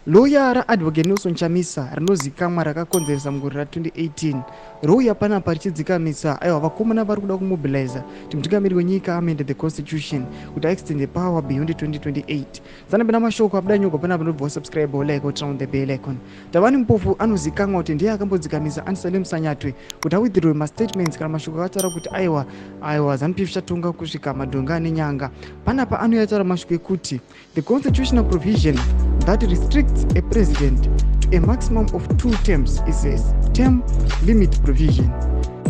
Lawyer advocate nelsonchamisa rinozikamwa rakakonzeresa mugore ra2018 rouya panapa richidzikamisa aiwa vakomana vari kuda kumobiliza kuti mutungamiri wenyika amende the constitution kuti aextend the power beyond 2028 zanapenda mashoko abuda nyogwa panapa ndobva subscribe like or turn on the bell icon. Tabani Mpofu anozikamwa kuti ndiye akambodzikamisa Anselm Sanyatwe kuti awithdraw mastatements kana mashoko akataura kuti aiwa ZANU-PF chatonga kusvika madhonga ane nyanga. Panapa anoyataura mashoko ekuti the constitutional provision that restricts a president to a maximum of 2 terms is a term limit provision.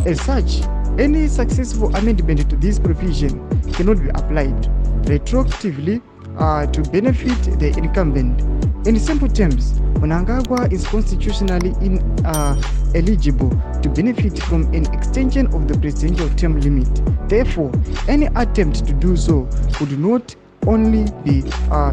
As such, any successful amendment to this provision cannot be applied retroactively to benefit the incumbent. In simple terms, Mnangagwa is constitutionally eligible to benefit from an extension of the presidential term limit. Therefore, any attempt to do so would not only be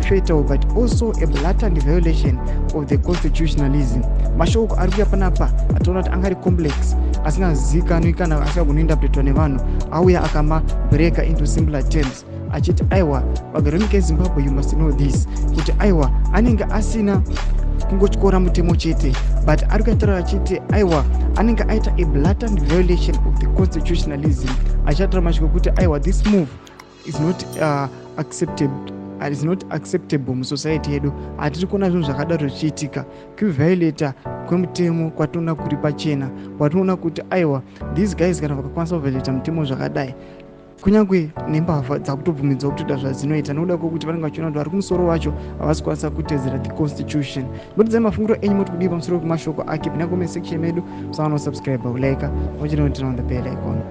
fatal but also a blatant violation of the constitutionalism. Mashoko arikuya panapa ataona kuti angari complex asingazikanwi kana asingagoni interpretwa nevanhu auya akama breaka into simpler terms achiti aiwa vagari munyika yeZimbabwe you must know this kuti aiwa anenge asina kungotyora mutemo chete but ari kutaura achiti aiwa anenge aita a blatant violation of the constitutionalism achataura mashoko kuti aiwa this move is not acceptable musociety yedu. Hatiri kuona zvinhu zvakadaro zvichiitika kuviolata kwemutemo kwatoona kuri pachena kwatoona kuti aiwa these guys kana vakakwanisa kuviolata mutemo zvakadai kunyange nembavha dzakutobvumidzwa kutoita zvadzinoita nokuda kwokuti vanenge vachiona kuti vari kumusoro wacho havasi kwanisa kutedzera the constitution. Ndotidzai mafungiro enyu moti kudii pamusoro pemashoko ake. Pinda comment section medu, musangano subscribe, like, wachinotina on the bell icon.